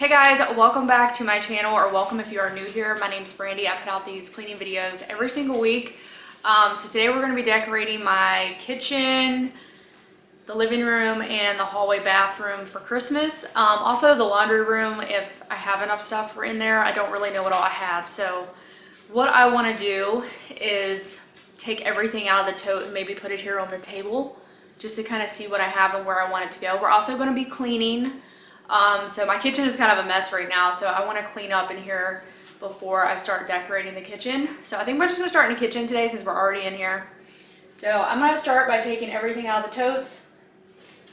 Hey guys, welcome back to my channel, or welcome if you are new here. My name's Brandy. I put out these cleaning videos every single week. So today we're going to be decorating my kitchen, the living room, and the hallway bathroom for Christmas. Also the laundry room, if I have enough stuff for in there. I don't really know what all I have. So what I want to do is take everything out of the tote and maybe put it here on the table just to kind of see what I have and where I want it to go. We're also going to be cleaning. So my kitchen is kind of a mess right now, so I want to clean up in here before I start decorating the kitchen. So I think we're just going to start in the kitchen today since we're already in here. So I'm going to start by taking everything out of the totes.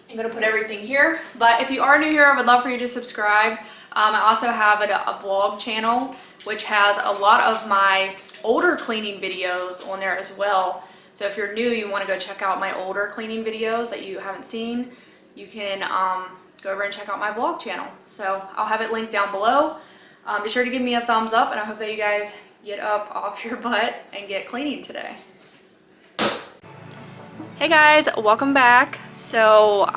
I'm going to put everything here. But if you are new here, I would love for you to subscribe. I also have a blog channel which has a lot of my older cleaning videos on there as well. So if you're new, you want to go check out my older cleaning videos that you haven't seen, you can go over and check out my vlog channel. So I'll have it linked down below. Be sure to give me a thumbs up, and I hope that you guys get up off your butt and get cleaning today. Hey guys, welcome back. So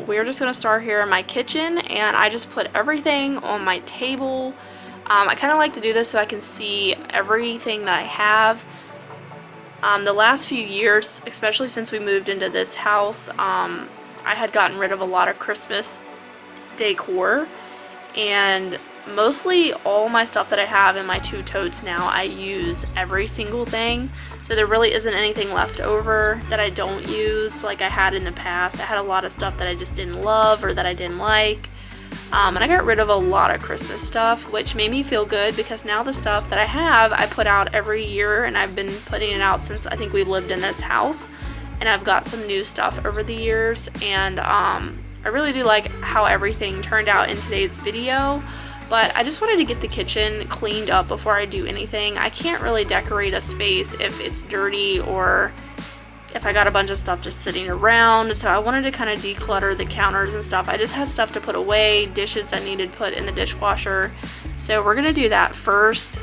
we're just gonna start here in my kitchen, and I just put everything on my table. I kind of like to do this so I can see everything that I have. The last few years, especially since we moved into this house, I had gotten rid of a lot of Christmas decor, and mostly all my stuff that I have in my two totes now, I use every single thing. So there really isn't anything left over that I don't use like I had in the past. I had a lot of stuff that I just didn't love or that I didn't like. And I got rid of a lot of Christmas stuff, which made me feel good because now the stuff that I have, I put out every year, and I've been putting it out since I think we lived in this house. And I've got some new stuff over the years, and I really do like how everything turned out in today's video. But I just wanted to get the kitchen cleaned up before I do anything. I can't really decorate a space if it's dirty or if I got a bunch of stuff just sitting around. So I wanted to kind of declutter the counters and stuff. I just had stuff to put away, dishes that needed put in the dishwasher. So we're gonna do that first,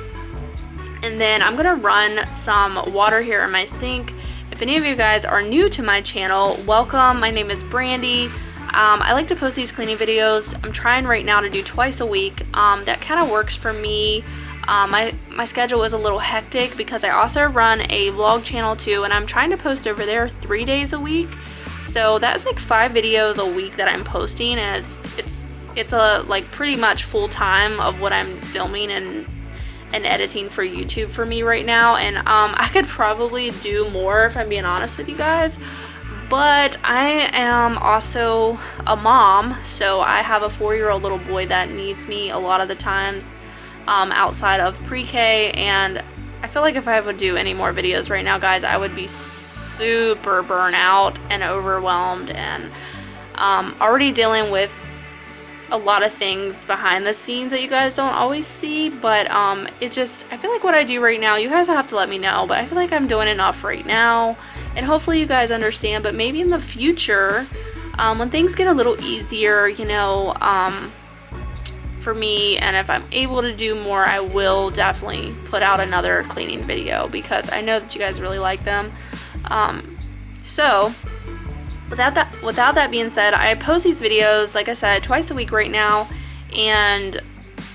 and then I'm gonna run some water here in my sink. If any of you guys are new to my channel, welcome. My name is Brandy. I like to post these cleaning videos. I'm trying right now to do twice a week. That kind of works for me. My schedule is a little hectic because I also run a vlog channel too, and I'm trying to post over there 3 days a week. So that's like 5 videos a week that I'm posting, and it's a like pretty much full time of what I'm filming and editing for YouTube for me right now. And I could probably do more if I'm being honest with you guys, but I am also a mom, so I have a 4-year-old little boy that needs me a lot of the times outside of pre-K, and I feel like if I would do any more videos right now, guys, I would be super burnt out and overwhelmed, and already dealing with a lot of things behind the scenes that you guys don't always see. But I feel like what I do right now, you guys will have to let me know, but I feel like I'm doing enough right now, and hopefully you guys understand. But maybe in the future, when things get a little easier, you know, for me, and if I'm able to do more, I will definitely put out another cleaning video because I know that you guys really like them. So without that being said, I post these videos, like I said, twice a week right now, and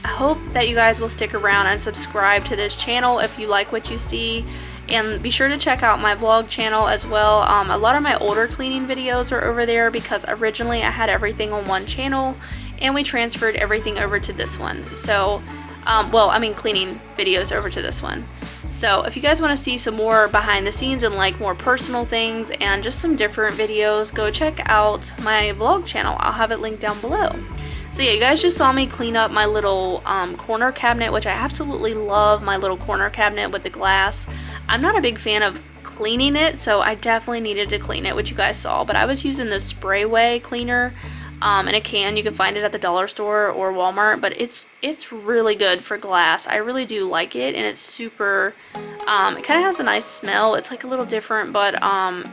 I hope that you guys will stick around and subscribe to this channel if you like what you see. And be sure to check out my vlog channel as well. A lot of my older cleaning videos are over there because originally I had everything on one channel, and we transferred everything over to this one. So, cleaning videos over to this one. So if you guys want to see some more behind the scenes and like more personal things and just some different videos, go check out my vlog channel. I'll have it linked down below. So yeah, you guys just saw me clean up my little corner cabinet, which I absolutely love, my little corner cabinet with the glass. I'm not a big fan of cleaning it, so I definitely needed to clean it, which you guys saw, but I was using the Sprayway cleaner in a can. You can find it at the dollar store or Walmart, but it's really good for glass. I really do like it, and it's super it kind of has a nice smell. It's like a little different, but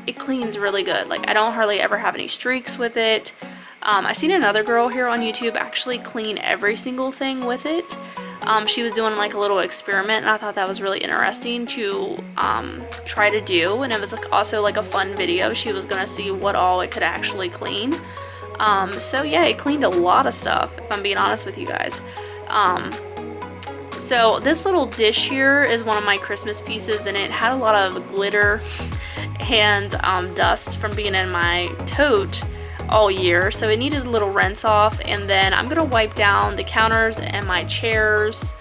it cleans really good. Like, I don't hardly ever have any streaks with it. I seen another girl here on YouTube actually clean every single thing with it. She was doing like a little experiment, and I thought that was really interesting to try to do, and it was like also like a fun video. She was gonna see what all it could actually clean. So yeah, it cleaned a lot of stuff, if I'm being honest with you guys. So this little dish here is one of my Christmas pieces, and it had a lot of glitter and dust from being in my tote all year, so it needed a little rinse off. And then I'm gonna wipe down the counters and my chairs,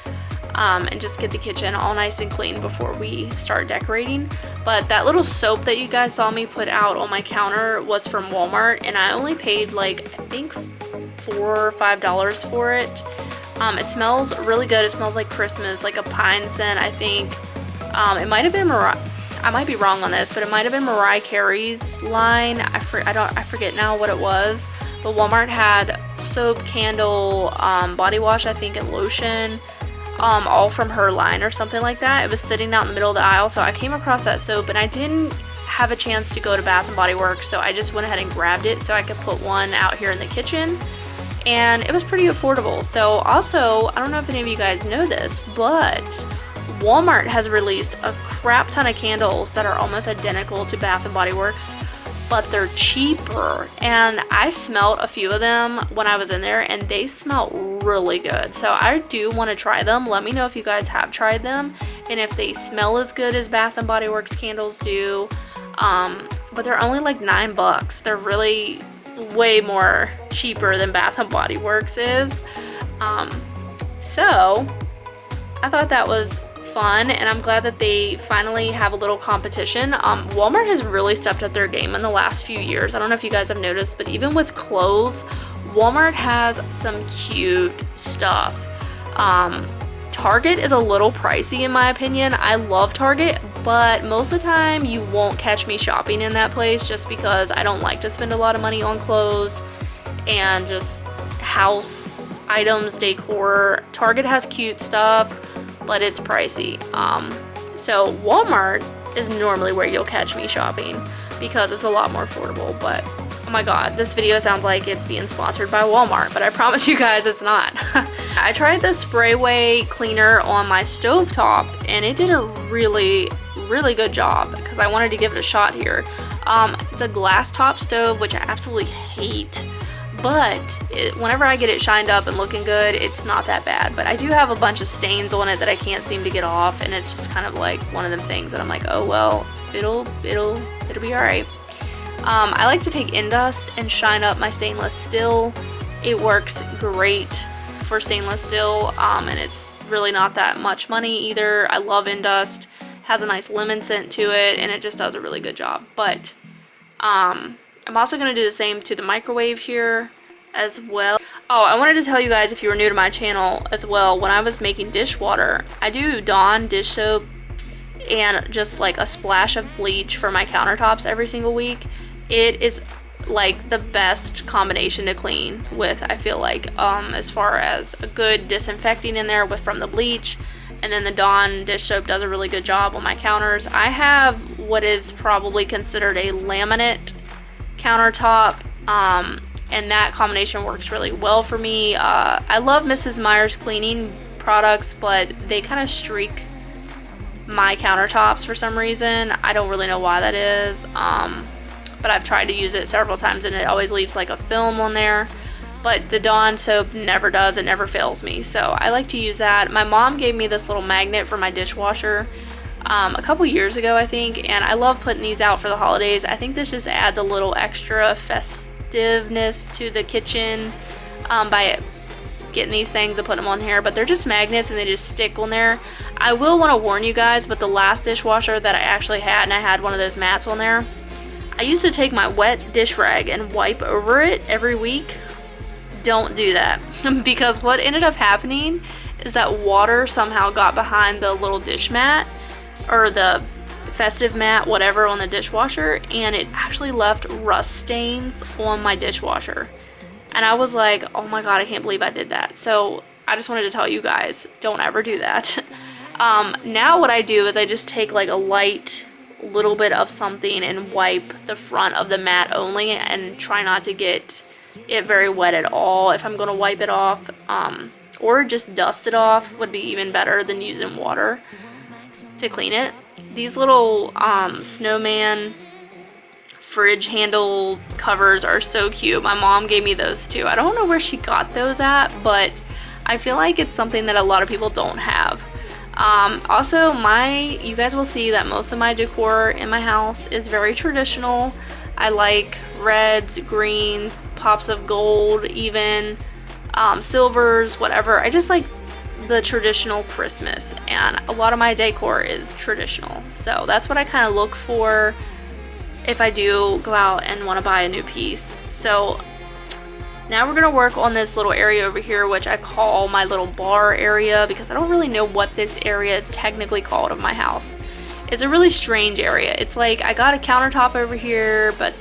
and just get the kitchen all nice and clean before we start decorating. But that little soap that you guys saw me put out on my counter was from Walmart, and I only paid like, I think $4 or $5 for it. It smells really good. It smells like Christmas, like a pine scent, I think. It might have been I might be wrong on this, but it might have been Mariah Carey's line. I forget now what it was. But Walmart had soap, candle, body wash, I think, and lotion, all from her line or something like that. It was sitting out in the middle of the aisle, so I came across that soap, and I didn't have a chance to go to Bath & Body Works, so I just went ahead and grabbed it so I could put one out here in the kitchen. And it was pretty affordable. So also, I don't know if any of you guys know this, but Walmart has released a crap ton of candles that are almost identical to Bath & Body Works, but they're cheaper. And I smelled a few of them when I was in there, and they smell really good. So I do want to try them. Let me know if you guys have tried them and if they smell as good as Bath & Body Works candles do. But they're only like $9. They're really way more cheaper than Bath & Body Works is. So I thought that was fun, and I'm glad that they finally have a little competition. Walmart has really stepped up their game in the last few years. I don't know if you guys have noticed, but even with clothes, Walmart has some cute stuff. Target is a little pricey in my opinion. I love Target, but most of the time you won't catch me shopping in that place just because I don't like to spend a lot of money on clothes and just house items, decor. Target has cute stuff, but it's pricey. So Walmart is normally where you'll catch me shopping because it's a lot more affordable. But oh my god, this video sounds like it's being sponsored by Walmart, but I promise you guys it's not. I tried the Sprayway cleaner on my stovetop, and it did a really good job because I wanted to give it a shot here. It's a glass top stove, which I absolutely hate, but whenever I get it shined up and looking good, it's not that bad. But I do have a bunch of stains on it that I can't seem to get off, and it's just kind of like one of them things that I'm like, oh well, it'll be alright. I like to take Indust and shine up my stainless steel. It works great for stainless steel, and it's really not that much money either. I love Indust. Has a nice lemon scent to it, and it just does a really good job. But I'm also going to do the same to the microwave here as well. Oh, I wanted to tell you guys, if you were new to my channel as well, when I was making dishwater, I do Dawn dish soap and just like a splash of bleach for my countertops every single week. It is like the best combination to clean with, I feel like, as far as a good disinfecting in there from the bleach. And then the Dawn dish soap does a really good job on my counters. I have what is probably considered a laminate countertop, and that combination works really well for me. I love Mrs. Meyer's cleaning products, but they kind of streak my countertops for some reason. I don't really know why that is, but I've tried to use it several times and it always leaves like a film on there. But the Dawn soap never does. It never fails me. So I like to use that. My mom gave me this little magnet for my dishwasher a couple years ago, I think. And I love putting these out for the holidays. I think this just adds a little extra festiveness to the kitchen by getting these things and putting them on here. But they're just magnets and they just stick on there. I will want to warn you guys, but the last dishwasher that I actually had, and I had one of those mats on there, I used to take my wet dish rag and wipe over it every week. Don't do that, because what ended up happening is that water somehow got behind the little dish mat or the festive mat, whatever, on the dishwasher, and it actually left rust stains on my dishwasher. And I was like, oh my god, I can't believe I did that. So I just wanted to tell you guys, don't ever do that. Now what I do is I just take like a light little bit of something and wipe the front of the mat only, and try not to get it very wet at all if I'm going to wipe it off, or just dust it off would be even better than using water to clean it. These little snowman fridge handle covers are so cute. My mom gave me those too. I don't know where she got those at, but I feel like it's something that a lot of people don't have. Also, you guys will see that most of my decor in my house is very traditional. I like reds, greens, pops of gold, even silvers, whatever. I just like the traditional Christmas, and a lot of my decor is traditional. So that's what I kind of look for if I do go out and want to buy a new piece. So now we're going to work on this little area over here, which I call my little bar area, because I don't really know what this area is technically called of my house. It's a really strange area. It's like I got a countertop over here, but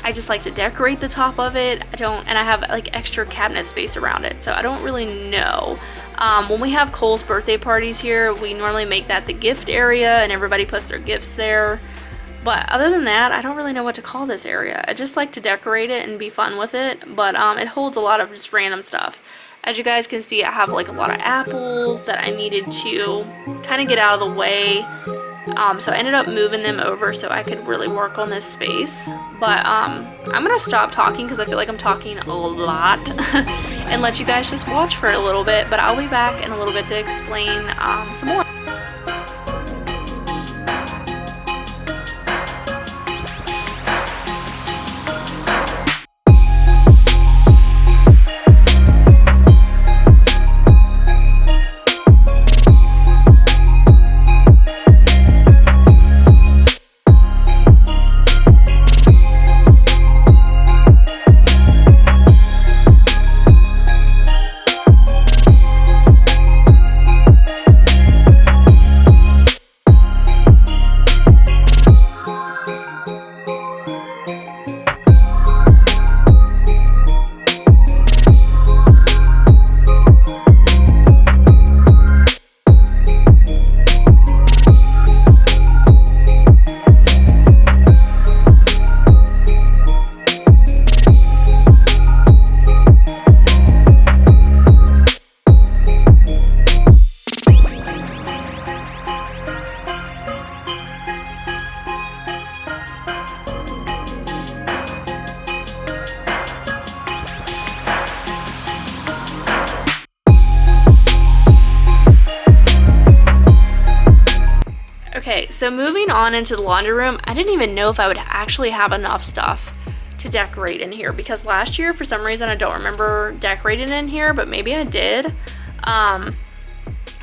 I just like to decorate the top of it. And I have like extra cabinet space around it, so I don't really know. When we have Cole's birthday parties here, we normally make that the gift area and everybody puts their gifts there. But other than that, I don't really know what to call this area. I just like to decorate it and be fun with it, but it holds a lot of just random stuff. As you guys can see, I have like a lot of apples that I needed to kind of get out of the way. So I ended up moving them over so I could really work on this space. But I'm gonna stop talking because I feel like I'm talking a lot and let you guys just watch for a little bit. But I'll be back in a little bit to explain some more. Okay, so moving on into the laundry room, I didn't even know if I would actually have enough stuff to decorate in here, because last year, for some reason, I don't remember decorating in here, but maybe I did.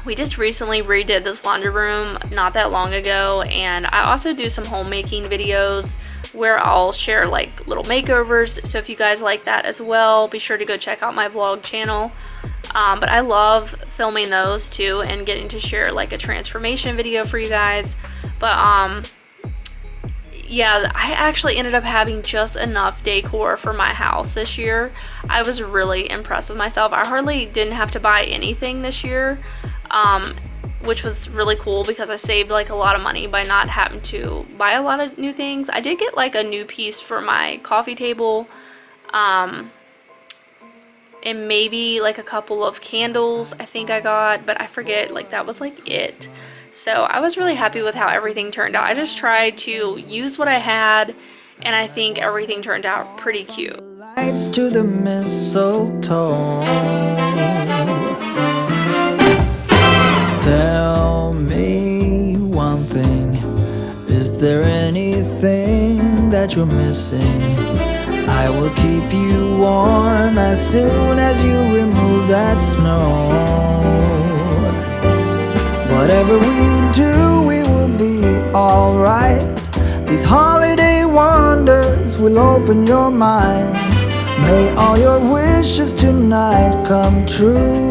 We just recently redid this laundry room not that long ago, and I also do some homemaking videos where I'll share like little makeovers, so if you guys like that as well, be sure to go check out my vlog channel. But I love filming those too and getting to share like a transformation video for you guys. But yeah, I actually ended up having just enough decor for my house this year. I was really impressed with myself. I hardly didn't have to buy anything this year, which was really cool because I saved like a lot of money by not having to buy a lot of new things. I did get like a new piece for my coffee table, and maybe like a couple of candles I think I got, but I forget, like that was like it. So I was really happy with how everything turned out. I just tried to use what I had, and I think everything turned out pretty cute. Lights to the mistletoe. Tell me one thing, is there anything that you're missing? I will keep you warm as soon as you remove that snow. Whatever we do, we will be alright. These holiday wonders will open your mind. May all your wishes tonight come true.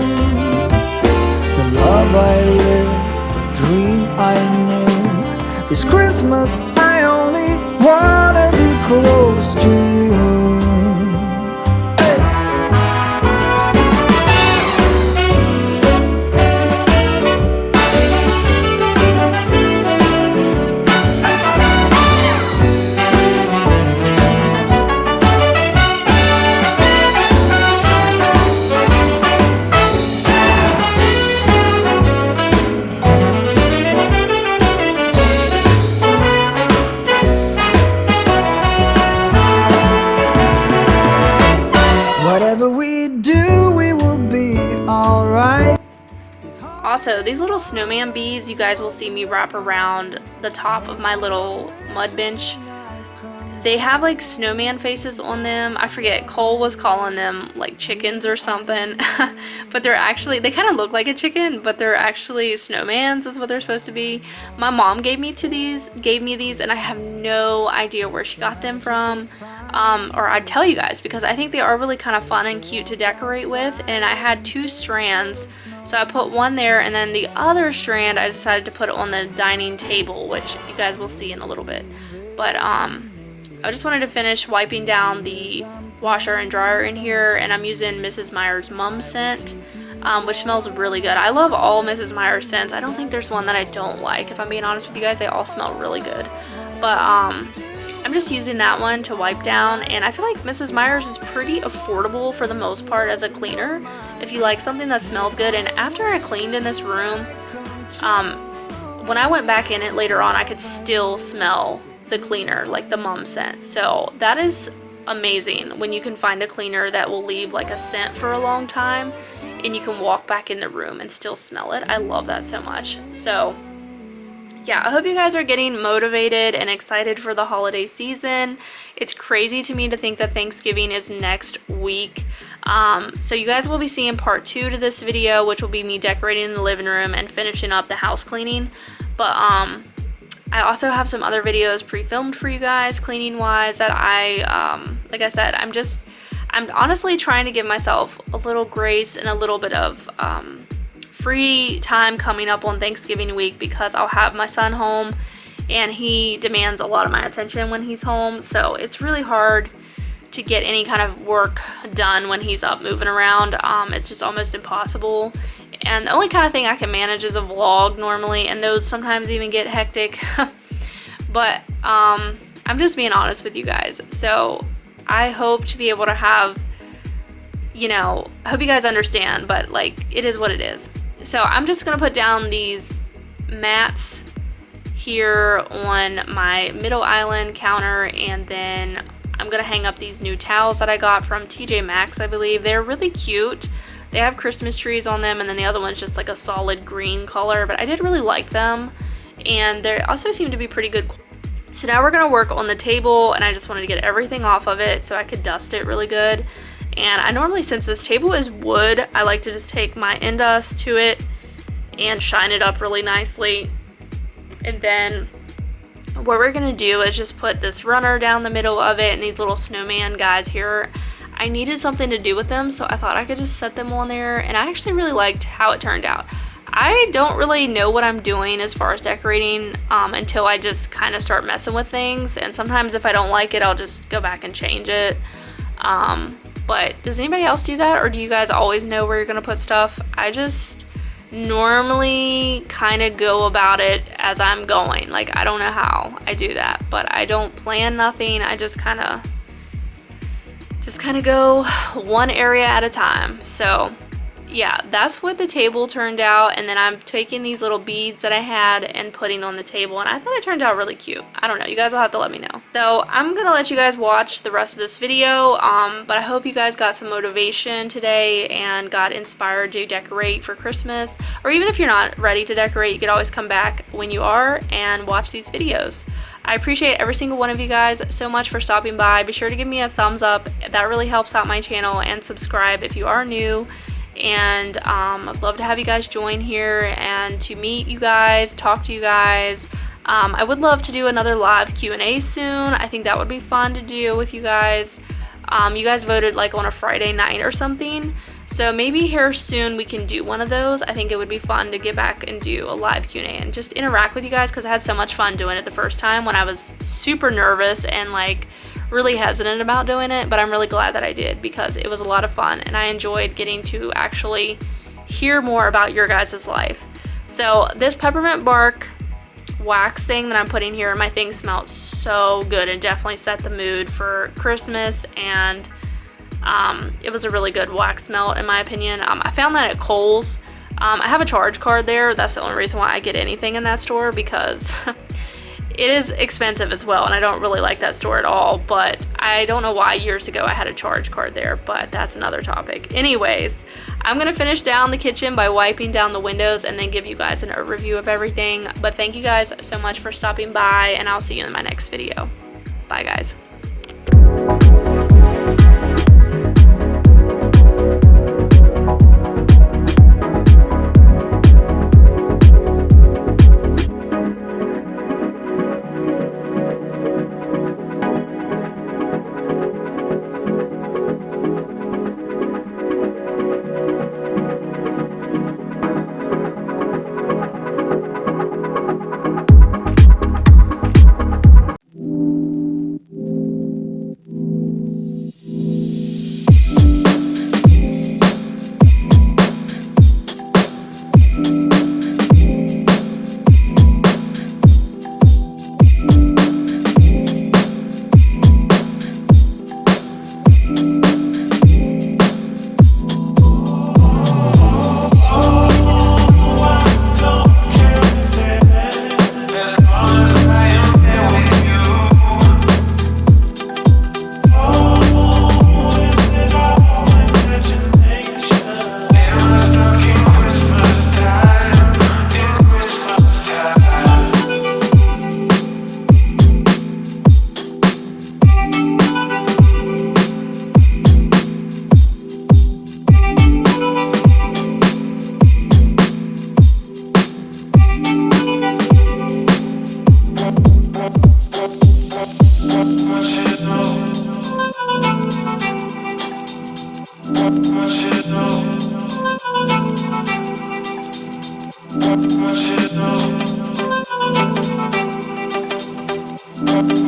The love I lived, the dream I knew. This Christmas I only wanna be close to you. Also, these little snowman beads, you guys will see me wrap around the top of my little mud bench. They have like snowman faces on them. I forget, Cole was calling them like chickens or something. But they're actually, they kind of look like a chicken, but they're actually snowmans is what they're supposed to be. My mom gave me these, and I have no idea where she got them from. Or I'd tell you guys, because I think they are really kind of fun and cute to decorate with. And I had 2 strands, so I put one there, and then the other strand I decided to put on the dining table, which you guys will see in a little bit. But I just wanted to finish wiping down the washer and dryer in here, and I'm using Mrs. Meyer's Mum scent, which smells really good. I love all Mrs. Meyer's scents. I don't think there's one that I don't like. If I'm being honest with you guys, they all smell really good. But I'm just using that one to wipe down, and I feel like Mrs. Meyer's is pretty affordable for the most part as a cleaner if you like something that smells good. And after I cleaned in this room, when I went back in it later on, I could still smell the cleaner, like the Mum scent. So that is amazing when you can find a cleaner that will leave like a scent for a long time and you can walk back in the room and still smell it. I love that so much. So yeah, I hope you guys are getting motivated and excited for the holiday season. It's crazy to me to think that Thanksgiving is next week. So you guys will be seeing part 2 to this video, which will be me decorating the living room and finishing up the house cleaning. But I also have some other videos pre-filmed for you guys cleaning wise that like I said, I'm honestly trying to give myself a little grace and a little bit of free time coming up on Thanksgiving week, because I'll have my son home and he demands a lot of my attention when he's home. So it's really hard to get any kind of work done when he's up moving around. It's just almost impossible. And the only kind of thing I can manage is a vlog normally, and those sometimes even get hectic. But I'm just being honest with you guys. So I hope to be able to have, you know, I hope you guys understand, but like, it is what it is. So I'm just gonna put down these mats here on my middle island counter, and then I'm gonna hang up these new towels that I got from TJ Maxx, I believe. They're really cute. They have Christmas trees on them, and then the other one's just like a solid green color, but I did really like them, and they also seem to be pretty good. So now we're gonna work on the table, and I just wanted to get everything off of it so I could dust it really good. And I normally, since this table is wood, I like to just take my Indust to it and shine it up really nicely. And then what we're gonna do is just put this runner down the middle of it, and these little snowman guys here. I needed something to do with them, so I thought I could just set them on there, and I actually really liked how it turned out. I don't really know what I'm doing as far as decorating until I just kind of start messing with things, and sometimes if I don't like it, I'll just go back and change it. But does anybody else do that, or do you guys always know where you're gonna put stuff? I just normally kind of go about it as I'm going. Like, I don't know how I do that, but I don't plan nothing. I just kind of go one area at a time. So yeah, that's what the table turned out. And then I'm taking these little beads that I had and putting on the table, and I thought it turned out really cute. I don't know, you guys will have to let me know. So I'm gonna let you guys watch the rest of this video, but I hope you guys got some motivation today and got inspired to decorate for Christmas. Or even if you're not ready to decorate, you could always come back when you are and watch these videos. I appreciate every single one of you guys so much for stopping by. Be sure to give me a thumbs up. That really helps out my channel, and subscribe if you are new. And I'd love to have you guys join here and to meet you guys, talk to you guys. I would love to do another live Q&A soon. I think that would be fun to do with you guys. You guys voted like on a Friday night or something, so maybe here soon we can do one of those. I think it would be fun to get back and do a live Q&A and just interact with you guys, because I had so much fun doing it the first time when I was super nervous and like really hesitant about doing it. But I'm really glad that I did, because it was a lot of fun and I enjoyed getting to actually hear more about your guys' life. So this peppermint bark wax thing that I'm putting here, my thing smelled so good and definitely set the mood for Christmas, and it was a really good wax melt in my opinion. I found that at Kohl's. I have a charge card there. That's the only reason why I get anything in that store, because it is expensive as well, and I don't really like that store at all, but I don't know why years ago I had a charge card there, but that's another topic. Anyways, I'm gonna finish down the kitchen by wiping down the windows and then give you guys an overview of everything. But thank you guys so much for stopping by, and I'll see you in my next video. Bye guys.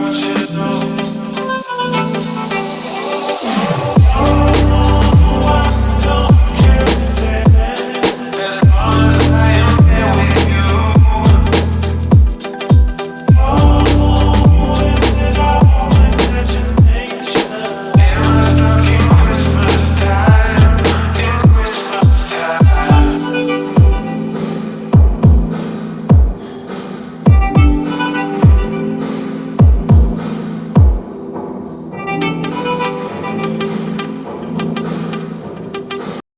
What you know.